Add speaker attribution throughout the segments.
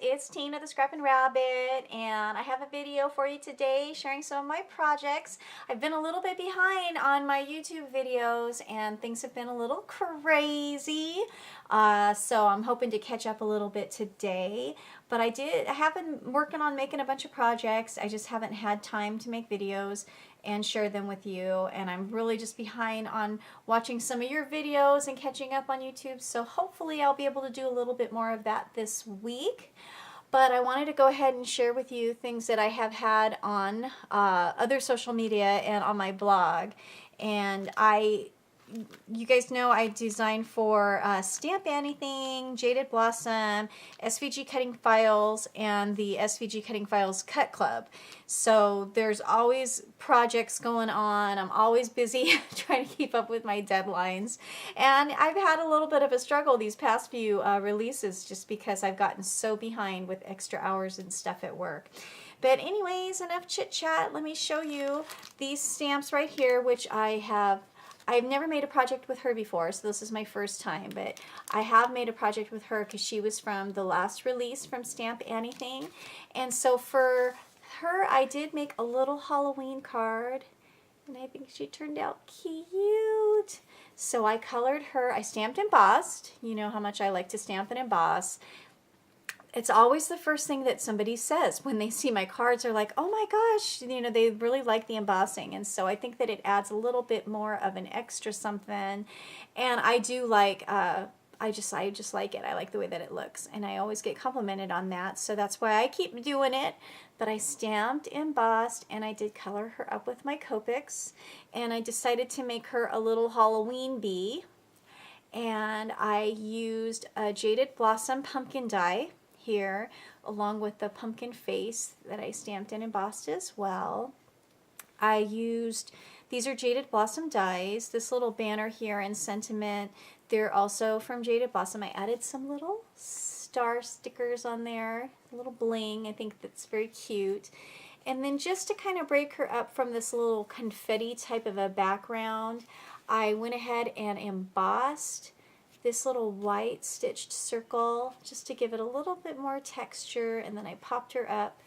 Speaker 1: it's Tina the Scrappin' Rabbit, and I have a video for you today sharing some of my projects. I've been a little bit behind on my YouTube videos and things have been a little crazy, so I'm hoping to catch up a little bit today. But I have been working on making a bunch of projects. I just haven't had time to make videos and share them with you, and I'm really just behind on watching some of your videos and catching up on YouTube, so hopefully I'll be able to do a little bit more of that this week. But I wanted to go ahead and share with you things that I have had on other social media and on my blog. And you guys know I design for Stamp Anything, Jaded Blossom, SVG Cutting Files, and the SVG Cutting Files Cut Club. So there's always projects going on. I'm always busy trying to keep up with my deadlines. And I've had a little bit of a struggle these past few releases just because I've gotten so behind with extra hours and stuff at work. But anyways, enough chit chat. Let me show you these stamps right here, which I've never made a project with her before, so this is my first time, but I have made a project with her because she was from the last release from Stamp Anything. And so for her, I did make a little Halloween card, and I think she turned out cute. So I colored her, I stamped embossed. You know how much I like to stamp and emboss. It's always the first thing that somebody says when they see my cards. Are like, oh my gosh, you know, they really like the embossing. And so I think that it adds a little bit more of an extra something. And I do like, I just like it. I like the way that it looks. And I always get complimented on that. So that's why I keep doing it. But I stamped, embossed, and I did color her up with my Copics. And I decided to make her a little Halloween bee. And I used a Jaded Blossom pumpkin die here, along with the pumpkin face that I stamped and embossed as well. I used, these are Jaded Blossom dies, this little banner here in Sentiment, they're also from Jaded Blossom. I added some little star stickers on there, a little bling. I think that's very cute. And then just to kind of break her up from this little confetti type of a background, I went ahead and embossed this little white stitched circle just to give it a little bit more texture, and then I popped her up.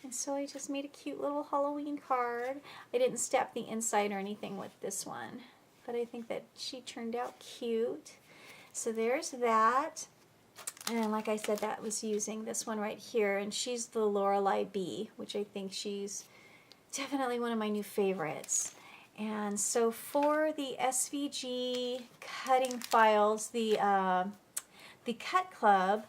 Speaker 1: And so I just made a cute little Halloween card. I didn't stamp the inside or anything with this one, but I think that she turned out cute. So there's that. And like I said, that was using this one right here, and she's the Lorelei Bee, which I think she's definitely one of my new favorites. And so for the SVG cutting files, the Cut Club,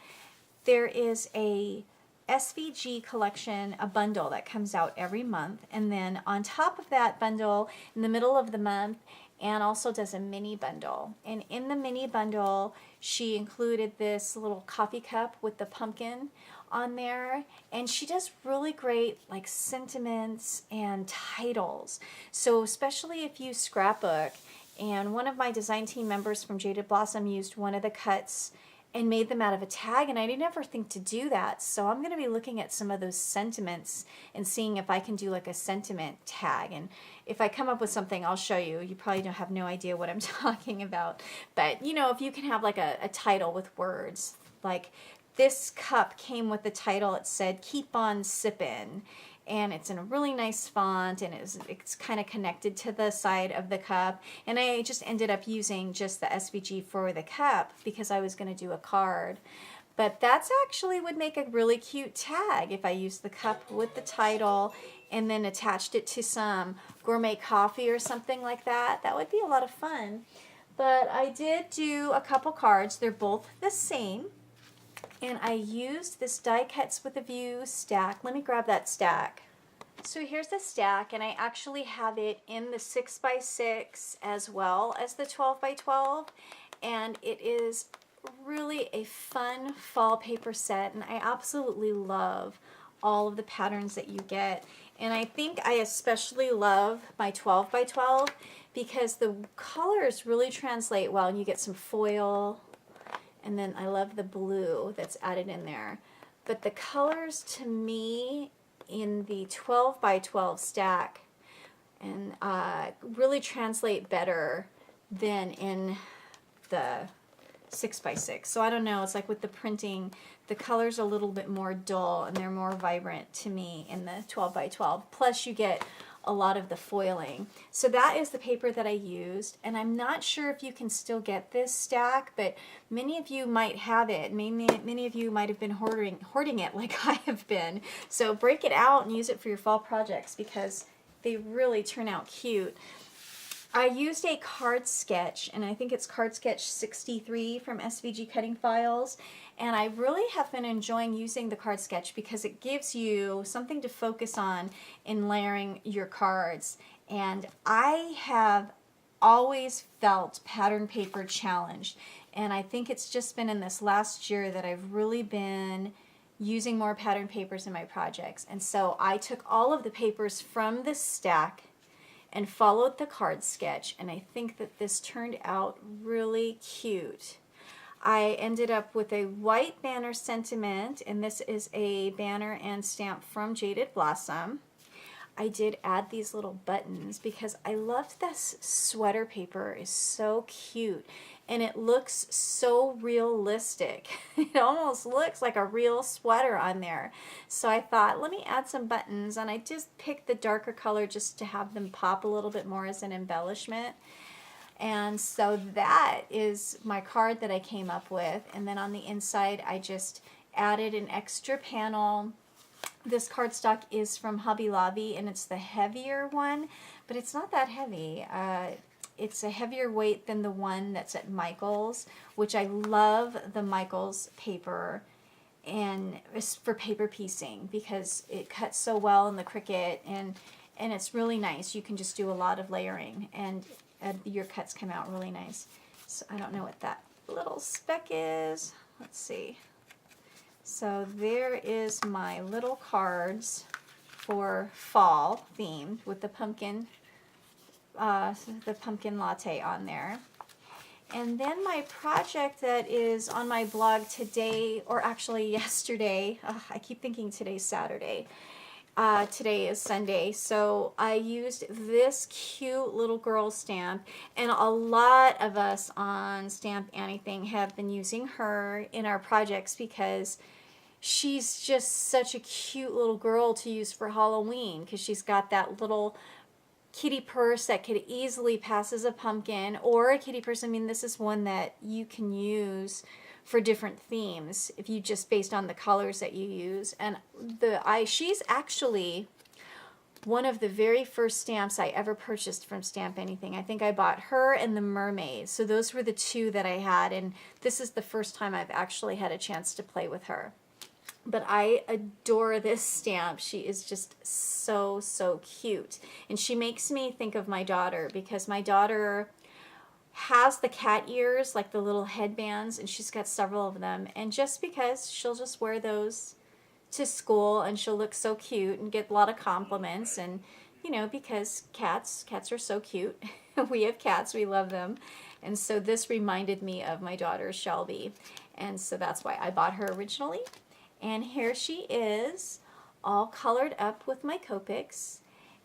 Speaker 1: there is a SVG collection, a bundle that comes out every month. And then on top of that bundle, in the middle of the month, Anne also does a mini bundle. And in the mini bundle, she included this little coffee cup with the pumpkin on there, and she does really great like sentiments and titles. So especially if you scrapbook, and one of my design team members from Jaded Blossom used one of the cuts and made them out of a tag, and I didn't ever think to do that. So I'm going to be looking at some of those sentiments and seeing if I can do like a sentiment tag. And if I come up with something, I'll show you. You probably don't have no idea what I'm talking about. But you know, if you can have like a title with words, like this cup came with the title, it said "Keep on Sippin'," and it's in a really nice font, and it's kind of connected to the side of the cup. And I just ended up using just the SVG for the cup because I was going to do a card. But that's actually would make a really cute tag if I used the cup with the title and then attached it to some gourmet coffee or something like that. That would be a lot of fun. But I did do a couple cards. They're both the same. And I used this Die Cuts with a View stack. Let me grab that stack. So here's the stack, and I actually have it in the 6x6 as well as the 12x12. And it is really a fun fall paper set, and I absolutely love all of the patterns that you get. And I think I especially love my 12x12 because the colors really translate well, and you get some foil. And then I love the blue that's added in there. But the colors to me in the 12x12 stack and really translate better than in the 6x6. So I don't know, it's like with the printing, the color's a little bit more dull and they're more vibrant to me in the 12x12. Plus you get a lot of the foiling. So that is the paper that I used, and I'm not sure if you can still get this stack, but many of you might have it. Many of you might have been hoarding it like I have been. So break it out and use it for your fall projects because they really turn out cute. I used a card sketch, and I think it's card sketch 63 from SVG Cutting Files, and I really have been enjoying using the card sketch because it gives you something to focus on in layering your cards. And I have always felt pattern paper challenged, and I think it's just been in this last year that I've really been using more pattern papers in my projects. And so I took all of the papers from this stack and followed the card sketch, and I think that this turned out really cute. I ended up with a white banner sentiment, and this is a banner and stamp from Jaded Blossom. I did add these little buttons because I love this sweater paper. It's so cute and it looks so realistic. It almost looks like a real sweater on there. So I thought, let me add some buttons, and I just picked the darker color just to have them pop a little bit more as an embellishment. And so that is my card that I came up with. And then on the inside, I just added an extra panel. This cardstock is from Hobby Lobby, and it's the heavier one, but it's not that heavy. It's a heavier weight than the one that's at Michael's, which I love the Michael's paper, and it's for paper piecing because it cuts so well in the Cricut, and it's really nice. You can just do a lot of layering, and your cuts come out really nice. So I don't know what that little speck is. Let's see. So there is my little cards for fall themed with the pumpkin latte on there. And then my project that is on my blog today, or actually yesterday, I keep thinking today's Saturday. Today is Sunday, so I used this cute little girl stamp, and a lot of us on Stamp Anything have been using her in our projects because she's just such a cute little girl to use for Halloween because she's got that little kitty purse that could easily pass as a pumpkin, or a kitty purse. I mean, this is one that you can use for different themes if you just based on the colors that you use. And she's actually one of the very first stamps I ever purchased from Stamp Anything. I think I bought her and the mermaid. So those were the two that I had, and this is the first time I've actually had a chance to play with her. But I adore this stamp. She is just so, so cute. And she makes me think of my daughter because my daughter has the cat ears, like the little headbands, and she's got several of them. And just because she'll just wear those to school and she'll look so cute and get a lot of compliments, and you know, because cats are so cute. We have cats, we love them. And so this reminded me of my daughter Shelby. And so that's why I bought her originally. And here she is, all colored up with my Copics.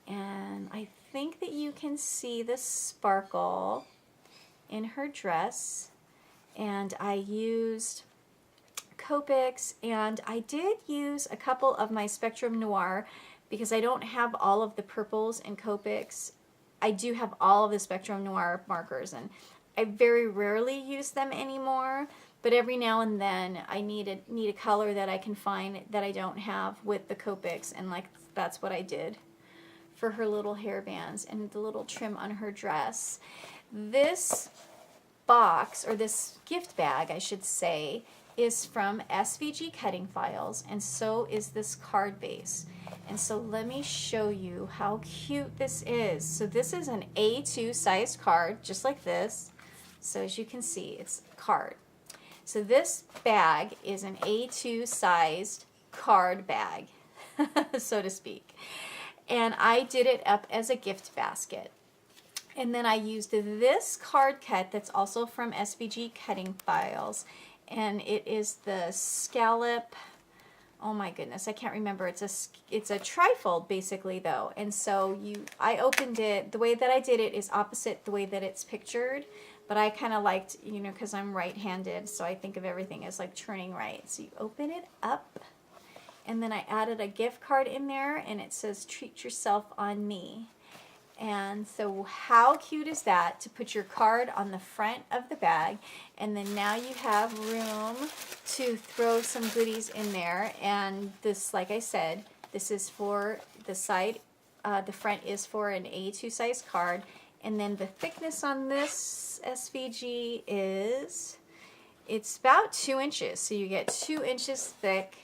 Speaker 1: And I think that you can see the sparkle in her dress. And I used Copics, and I did use a couple of my Spectrum Noir because I don't have all of the purples in Copics. I do have all of the Spectrum Noir markers, and I very rarely use them anymore. But every now and then I need a color that I can find that I don't have with the Copics, and like that's what I did for her little hair bands and the little trim on her dress. This box, or this gift bag I should say, is from SVG Cutting Files, and so is this card base. And so let me show you how cute this is. So this is an A2 sized card, just like this. So as you can see, it's a card. So this bag is an A2 sized card bag, so to speak. And I did it up as a gift basket. And then I used this card cut that's also from SVG Cutting Files. And it is the scallop, oh my goodness, I can't remember. It's a trifold basically though. And so I opened it, the way that I did it is opposite the way that it's pictured. But I kind of liked, you know, because I'm right-handed, so I think of everything as like turning right. So you open it up, and then I added a gift card in there, and it says, treat yourself on me. And so how cute is that to put your card on the front of the bag, and then now you have room to throw some goodies in there. And this, like I said, this is for the side, the front is for an A2 size card. And then the thickness on this SVG is, it's about 2 inches. So you get 2 inches thick,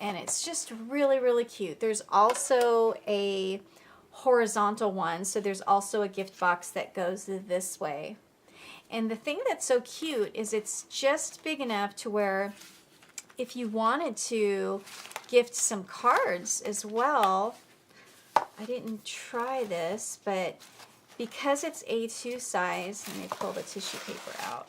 Speaker 1: and it's just really, really cute. There's also a horizontal one, so there's also a gift box that goes this way. And the thing that's so cute is it's just big enough to where if you wanted to gift some cards as well, I didn't try this, but because it's A2 size, let me pull the tissue paper out.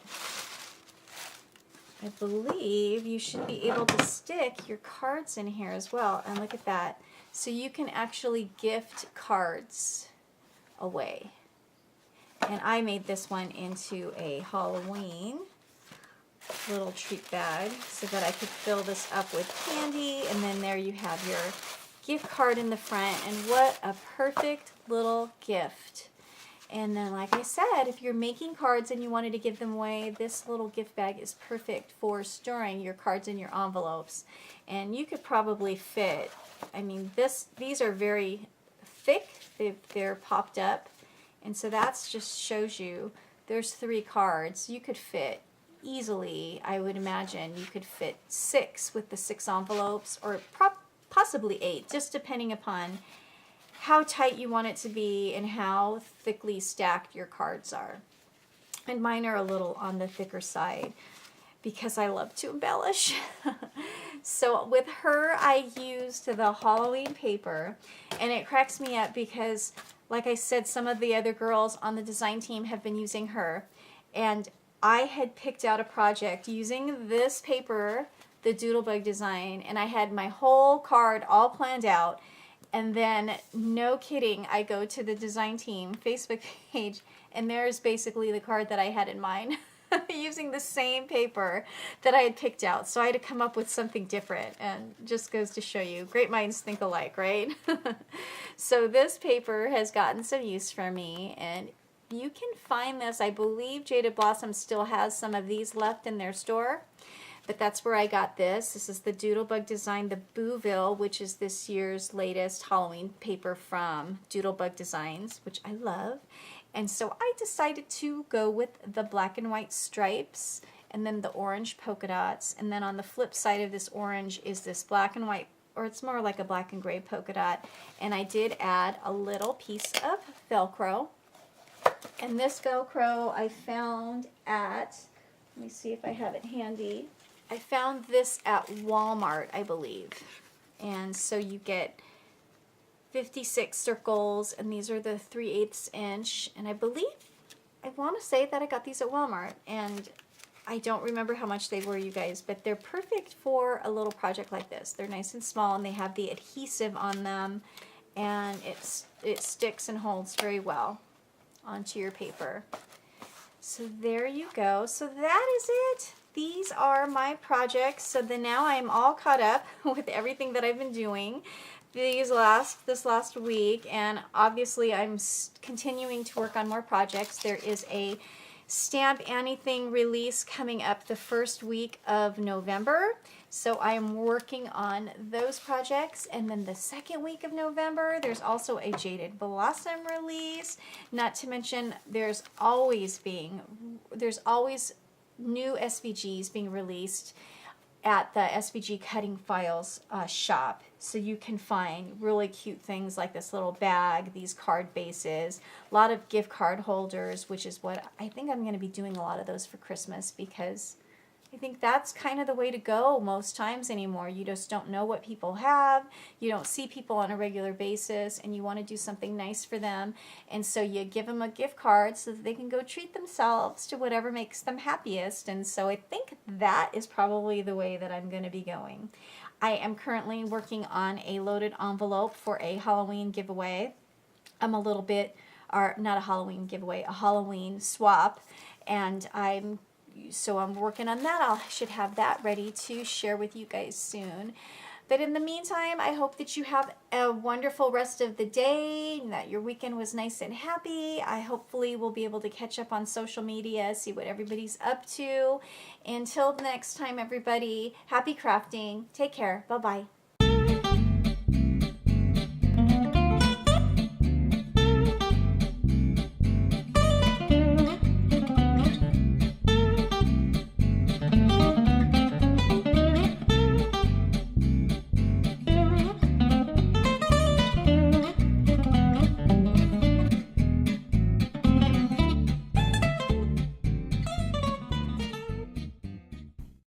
Speaker 1: I believe you should be able to stick your cards in here as well. And look at that. So you can actually gift cards away. And I made this one into a Halloween little treat bag so that I could fill this up with candy. And then there you have your gift card in the front. And what a perfect little gift. And then, like I said, if you're making cards and you wanted to give them away, this little gift bag is perfect for storing your cards in your envelopes. And you could probably fit, I mean, these are very thick. They're popped up. And so that's just shows you there's 3 cards. You could fit easily, I would imagine, you could fit 6 with the 6 envelopes, or possibly 8, just depending upon how tight you want it to be and how thickly stacked your cards are. And mine are a little on the thicker side because I love to embellish. So with her, I used the Halloween paper, and it cracks me up because, like I said, some of the other girls on the design team have been using her, and I had picked out a project using this paper, the Doodlebug design, and I had my whole card all planned out. And then, no kidding, I go to the design team Facebook page, and there's basically the card that I had in mind using the same paper that I had picked out. So I had to come up with something different, and just goes to show you, great minds think alike, right? So this paper has gotten some use for me, and you can find this. I believe Jaded Blossom still has some of these left in their store. But that's where I got this. This is the Doodlebug design, the Booville, which is this year's latest Halloween paper from Doodlebug Designs, which I love. And so I decided to go with the black and white stripes and then the orange polka dots. And then on the flip side of this orange is this black and white, or it's more like a black and gray polka dot. And I did add a little piece of Velcro. And this Velcro I found at, let me see if I have it handy. I found this at Walmart, I believe. And so you get 56 circles, and these are the 3/8 inch. And I want to say that I got these at Walmart, and I don't remember how much they were, you guys, but they're perfect for a little project like this. They're nice and small, and they have the adhesive on them, and it sticks and holds very well onto your paper. So there you go. So that is it. These are my projects. So then now I'm all caught up with everything that I've been doing this last week, and obviously I'm continuing to work on more projects. There is a Stamp Anything release coming up the first week of November. So I'm working on those projects, and then the second week of November there's also a Jaded Blossom release. Not to mention there's always new SVGs being released at the SVG Cutting Files shop. So you can find really cute things like this little bag, these card bases, a lot of gift card holders, which is what I think I'm going to be doing a lot of those for Christmas, because I think that's kind of the way to go most times anymore. You just don't know what people have. You don't see people on a regular basis, and you want to do something nice for them. And so you give them a gift card so that they can go treat themselves to whatever makes them happiest. And so I think that is probably the way that I'm going to be going. I am currently working on a loaded envelope for a Halloween giveaway. I'm a little bit, or not a Halloween giveaway, a Halloween swap, and I'm working on that. I should have that ready to share with you guys soon. But in the meantime, I hope that you have a wonderful rest of the day and that your weekend was nice and happy. I hopefully will be able to catch up on social media, see what everybody's up to. Until the next time, everybody, happy crafting. Take care. Bye-bye.